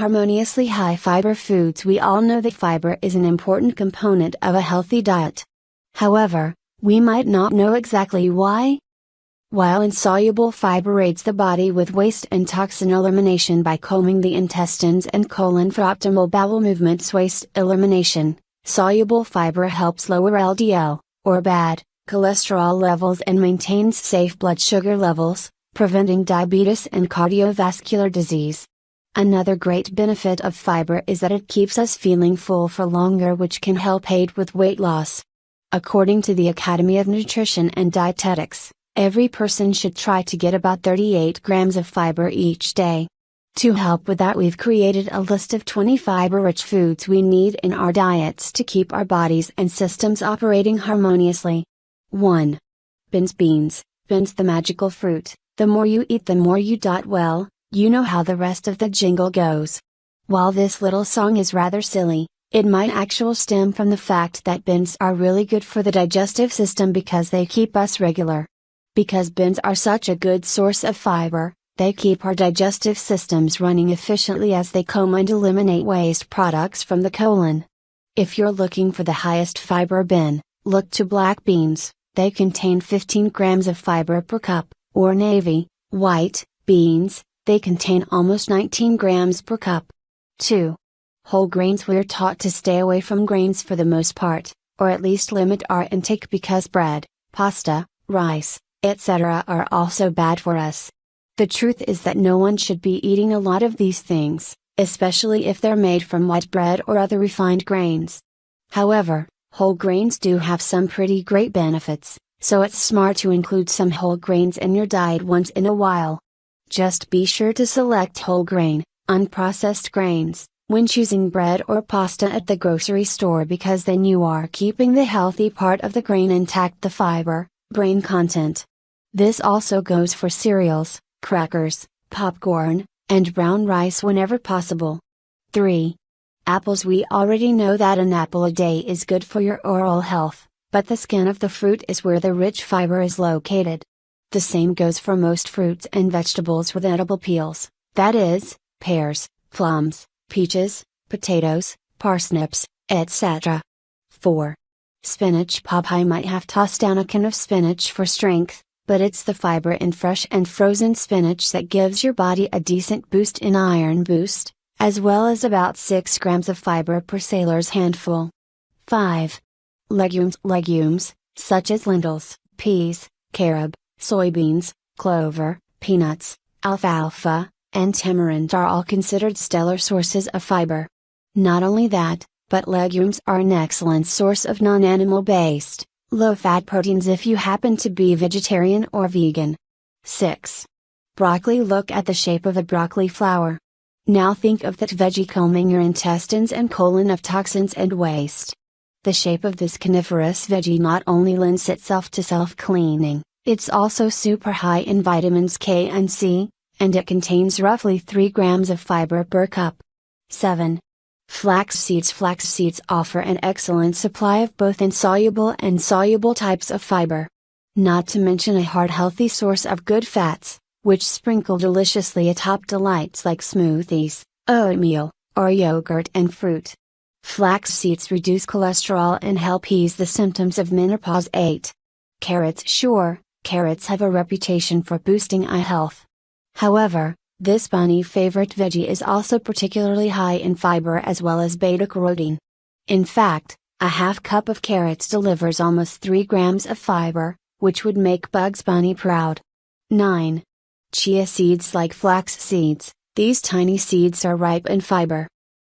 harmoniously high fiber foods. We all know that fiber is an important component of a healthy diet. However, we might not know exactly why. While insoluble fiber aids the body with waste and toxin elimination by calming the intestines and colon for optimal bowel movements, waste elimination, soluble fiber helps lower LDL, or bad, cholesterol levels and maintains safe blood sugar levels, preventing diabetes and cardiovascular disease. Another great benefit of fiber is that it keeps us feeling full for longer, which can help aid with weight loss. According to the Academy of Nutrition and Dietetics, every person should try to get about 38 grams of fiber each day. To help with that, we've created a list of 20 fiber-rich foods we need in our diets to keep our bodies and systems operating harmoniously. 1. Beans. Beans, the magical fruit. The more you eat, the more you dot. Well, you know how the rest of the jingle goes. While this little song is rather silly, it might actually stem from the fact that beans are really good for the digestive system because they keep us regular. Because beans are such a good source of fiber, they keep our digestive systems running efficiently as they comb and eliminate waste products from the colon. If you're looking for the highest fiber bean, look to black beans. They contain 15 grams of fiber per cup, or navy, white, beans, they contain almost 19 grams per cup. 2. Whole grains. We're taught to stay away from grains for the most part, or at least limit our intake because bread, pasta, rice, etc. are also bad for us. The truth is that no one should be eating a lot of these things, especially if they're made from white bread or other refined grains. However, whole grains do have some pretty great benefits, so it's smart to include some whole grains in your diet once in a while. Just be sure to select whole grain, unprocessed grains, when choosing bread or pasta at the grocery store, because then you are keeping the healthy part of the grain intact, the fiber, brain content. This also goes for cereals, crackers, popcorn, and brown rice whenever possible. 3. Apples. We already know that an apple a day is good for your oral health, but the skin of the fruit is where the rich fiber is located. The same goes for most fruits and vegetables with edible peels, that is, pears, plums, peaches, potatoes, parsnips, etc. 4. Spinach. Popeye might have tossed down a can of spinach for strength, but it's the fiber in fresh and frozen spinach that gives your body a decent boost in iron boost, as well as about 6 grams of fiber per sailor's handful. 5. Legumes, such as lentils, peas, carob, soybeans, clover, peanuts, alfalfa, and tamarind are all considered stellar sources of fiber. Not only that, but legumes are an excellent source of non-animal based, low-fat proteins if you happen to be vegetarian or vegan. 6. Broccoli. Look at the shape of a broccoli flower. Now think of that veggie combing your intestines and colon of toxins and waste. The shape of this coniferous veggie not only lends itself to self-cleaning, it's also super high in vitamins K and C, and it contains roughly 3 grams of fiber per cup. 7. Flax seeds. Flax seeds offer an excellent supply of both insoluble and soluble types of fiber. Not to mention a heart-healthy source of good fats, which sprinkle deliciously atop delights like smoothies, oatmeal, or yogurt and fruit. Flax seeds reduce cholesterol and help ease the symptoms of menopause. 8. Carrots. Sure, carrots have a reputation for boosting eye health. However, this bunny favorite veggie is also particularly high in fiber as well as beta-carotene. In fact, a half cup of carrots delivers almost 3 grams of fiber, which would make Bugs Bunny proud. 9. Chia seeds. Like flax seeds, these tiny seeds are ripe in fiber.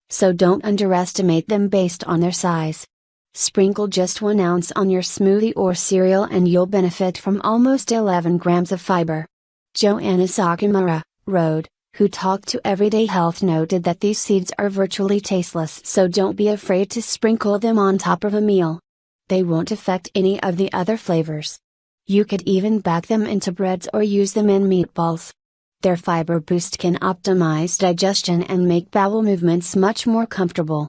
So don't underestimate them based on their size. Sprinkle just 1 ounce on your smoothie or cereal and you'll benefit from almost 11 grams of fiber. Joanna Sakamura, Road, who talked to Everyday Health, noted that these seeds are virtually tasteless, so don't be afraid to sprinkle them on top of a meal. They won't affect any of the other flavors. You could even bake them into breads or use them in meatballs. Their fiber boost can optimize digestion and make bowel movements much more comfortable.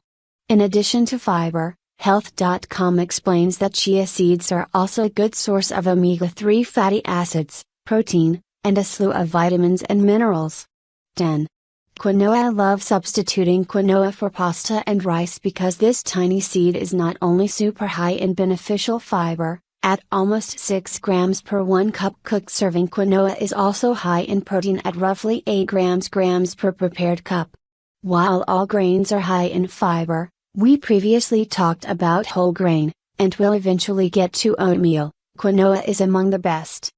In addition to fiber, Health.com explains that chia seeds are also a good source of omega-3 fatty acids, protein, and a slew of vitamins and minerals. 10. Quinoa. I love substituting quinoa for pasta and rice because this tiny seed is not only super high in beneficial fiber, at almost 6 grams per 1 cup cooked serving. Quinoa is also high in protein at roughly 8 grams per prepared cup. While all grains are high in fiber, we previously talked about whole grain, and will eventually get to oatmeal. Quinoa is among the best.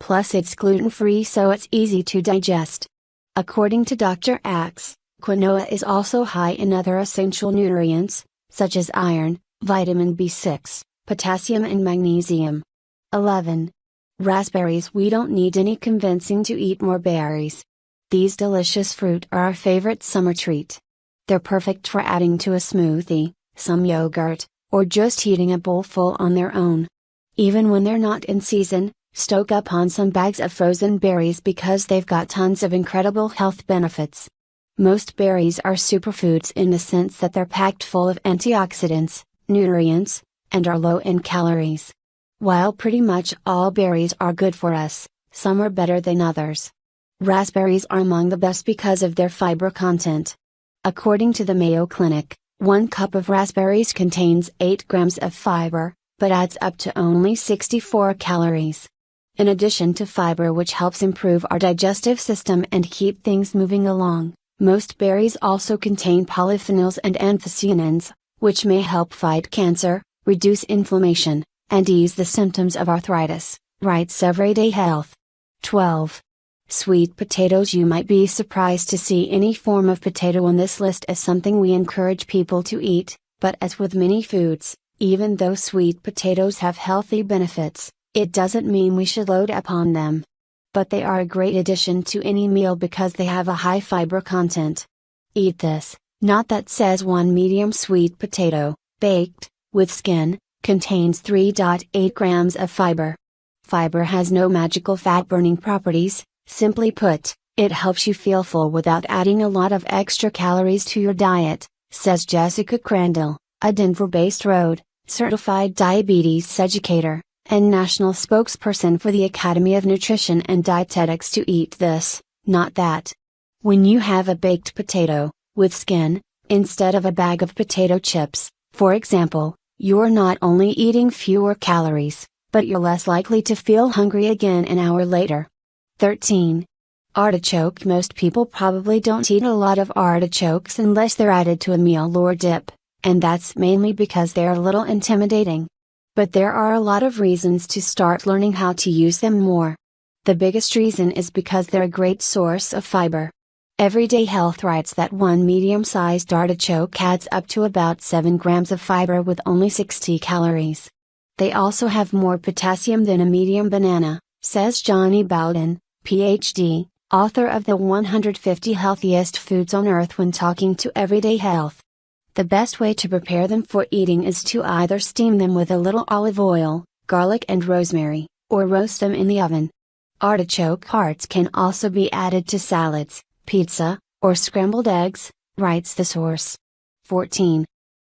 Plus it's gluten-free, so it's easy to digest. According to Dr. Axe, quinoa is also high in other essential nutrients, such as iron, vitamin B6, potassium and magnesium. 11. Raspberries. We don't need any convincing to eat more berries. These delicious fruit are our favorite summer treat. They're perfect for adding to a smoothie, some yogurt, or just eating a bowl full on their own. Even when they're not in season, stock up on some bags of frozen berries because they've got tons of incredible health benefits. Most berries are superfoods in the sense that they're packed full of antioxidants, nutrients, and are low in calories. While pretty much all berries are good for us, some are better than others. Raspberries are among the best because of their fiber content. According to the Mayo Clinic, 1 cup of raspberries contains 8 grams of fiber, but adds up to only 64 calories. In addition to fiber, which helps improve our digestive system and keep things moving along, most berries also contain polyphenols and anthocyanins, which may help fight cancer, reduce inflammation, and ease the symptoms of arthritis, writes Everyday Health. 12. Sweet potatoes. You might be surprised to see any form of potato on this list as something we encourage people to eat, but as with many foods, even though sweet potatoes have healthy benefits, it doesn't mean we should load up on them. But they are a great addition to any meal because they have a high fiber content. Eat this, not that says 1 medium sweet potato, baked, with skin, contains 3.8 grams of fiber. Fiber has no magical fat-burning properties. Simply put, it helps you feel full without adding a lot of extra calories to your diet, says Jessica Crandall, a Denver-based road certified diabetes educator, and national spokesperson for the Academy of Nutrition and Dietetics. To eat this, not that. When you have a baked potato, with skin, instead of a bag of potato chips, for example, you're not only eating fewer calories, but you're less likely to feel hungry again an hour later. 13. Artichoke. Most people probably don't eat a lot of artichokes unless they're added to a meal or dip, and that's mainly because they're a little intimidating. But there are a lot of reasons to start learning how to use them more. The biggest reason is because they're a great source of fiber. Everyday Health writes that 1 medium-sized artichoke adds up to about 7 grams of fiber with only 60 calories. They also have more potassium than a medium banana, says Johnny Bowden, PhD, author of the 150 Healthiest Foods on Earth, when talking to Everyday Health. The best way to prepare them for eating is to either steam them with a little olive oil, garlic and rosemary, or roast them in the oven. Artichoke hearts can also be added to salads, pizza, or scrambled eggs, writes the source. 14.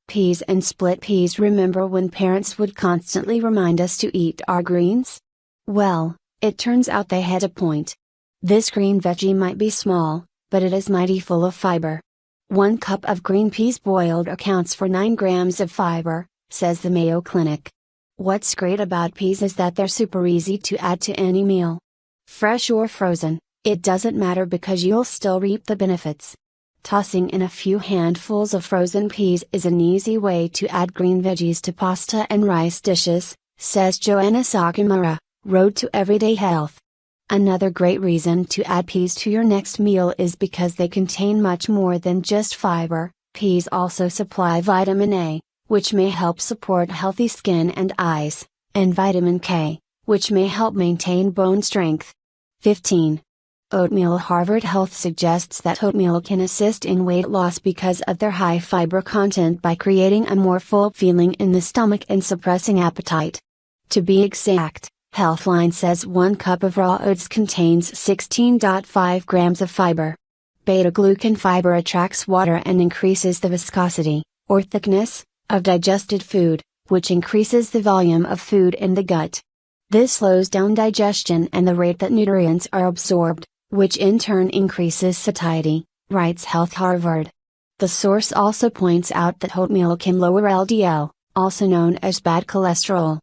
Peas and split peas. Remember when parents would constantly remind us to eat our greens? Well, it turns out they had a point. This green veggie might be small, but it is mighty full of fiber. 1 cup of green peas boiled accounts for 9 grams of fiber, says the Mayo Clinic. What's great about peas is that they're super easy to add to any meal. Fresh or frozen, it doesn't matter because you'll still reap the benefits. Tossing in a few handfuls of frozen peas is an easy way to add green veggies to pasta and rice dishes, says Joanna Sakamura, Road to Everyday Health. Another great reason to add peas to your next meal is because they contain much more than just fiber. Peas also supply vitamin A, which may help support healthy skin and eyes, and vitamin K, which may help maintain bone strength. 15. Oatmeal. Harvard Health suggests that oatmeal can assist in weight loss because of their high fiber content by creating a more full feeling in the stomach and suppressing appetite. To be exact, Healthline says 1 cup of raw oats contains 16.5 grams of fiber. Beta-glucan fiber attracts water and increases the viscosity, or thickness, of digested food, which increases the volume of food in the gut. This slows down digestion and the rate that nutrients are absorbed, which in turn increases satiety, writes Health Harvard. The source also points out that oatmeal can lower LDL, also known as bad cholesterol.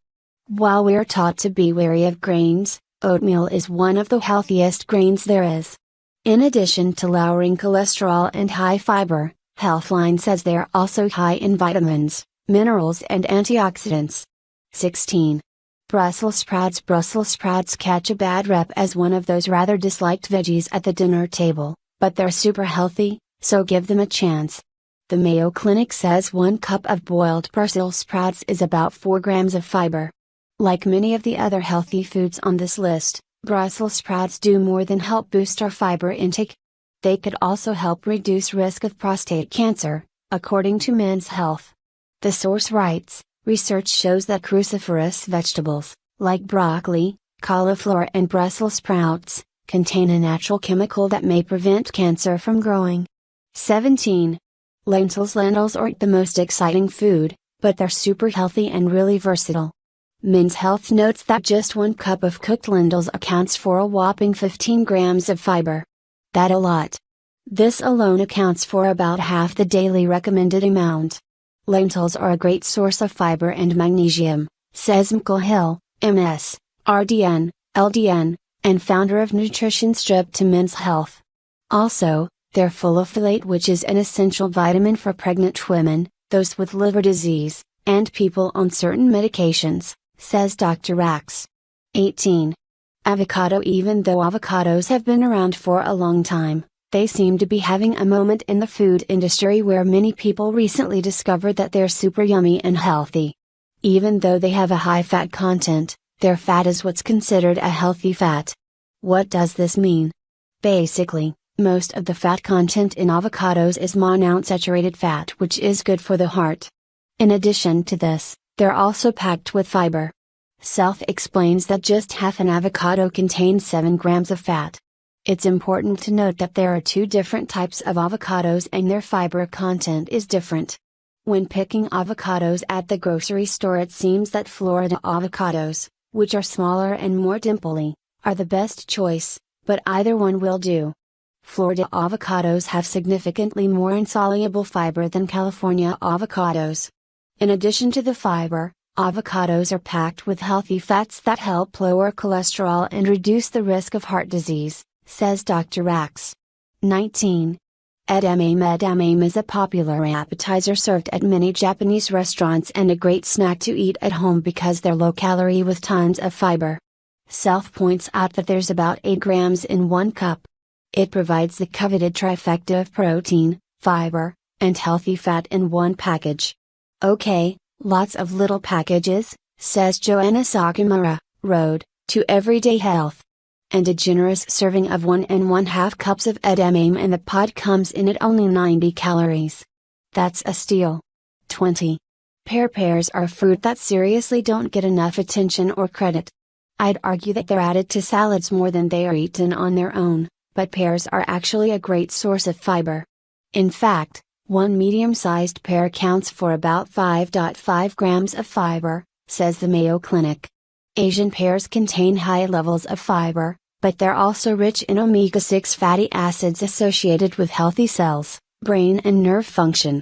While we are taught to be wary of grains, oatmeal is one of the healthiest grains there is. In addition to lowering cholesterol and high fiber, Healthline says they are also high in vitamins, minerals and antioxidants. 16. Brussels sprouts. Brussels sprouts catch a bad rep as one of those rather disliked veggies at the dinner table, but they're super healthy, so give them a chance. The Mayo Clinic says 1 cup of boiled Brussels sprouts is about 4 grams of fiber. Like many of the other healthy foods on this list, Brussels sprouts do more than help boost our fiber intake. They could also help reduce risk of prostate cancer, according to Men's Health. The source writes, research shows that cruciferous vegetables, like broccoli, cauliflower and Brussels sprouts, contain a natural chemical that may prevent cancer from growing. 17. Lentils. Lentils aren't the most exciting food, but they're super healthy and really versatile. Men's Health notes that just 1 cup of cooked lentils accounts for a whopping 15 grams of fiber. That's a lot. This alone accounts for about half the daily recommended amount. Lentils are a great source of fiber and magnesium, says Michael Hill, MS, RDN, LDN, and founder of Nutrition Strip to Men's Health. Also, they're full of folate, which is an essential vitamin for pregnant women, those with liver disease, and people on certain medications, says Dr. Rax. 18. Avocado. Even though avocados have been around for a long time, they seem to be having a moment in the food industry where many people recently discovered that they're super yummy and healthy. Even though they have a high fat content, their fat is what's considered a healthy fat. What does this mean? Basically, most of the fat content in avocados is monounsaturated fat, which is good for the heart. In addition to this, they're also packed with fiber. Self explains that just half an avocado contains 7 grams of fat. It's important to note that there are 2 different types of avocados and their fiber content is different. When picking avocados at the grocery store, it seems that Florida avocados, which are smaller and more dimply, are the best choice, but either one will do. Florida avocados have significantly more insoluble fiber than California avocados. In addition to the fiber, avocados are packed with healthy fats that help lower cholesterol and reduce the risk of heart disease, says Dr. Rax. 19. Edamame. Edamame is a popular appetizer served at many Japanese restaurants and a great snack to eat at home because they're low calorie with tons of fiber. Self points out that there's about 8 grams in 1 cup. It provides the coveted trifecta of protein, fiber, and healthy fat in one package. Okay, lots of little packages, says Joanna Sakamura, Road to Everyday Health. And a generous serving of 1 1/2 cups of edamame in the pot comes in at only 90 calories. That's a steal. 20. Pears are a fruit that seriously don't get enough attention or credit. I'd argue that they're added to salads more than they are eaten on their own, but pears are actually a great source of fiber. In fact, 1 medium-sized pear accounts for about 5.5 grams of fiber, says the Mayo Clinic. Asian pears contain high levels of fiber, but they're also rich in omega-6 fatty acids associated with healthy cells, brain and nerve function.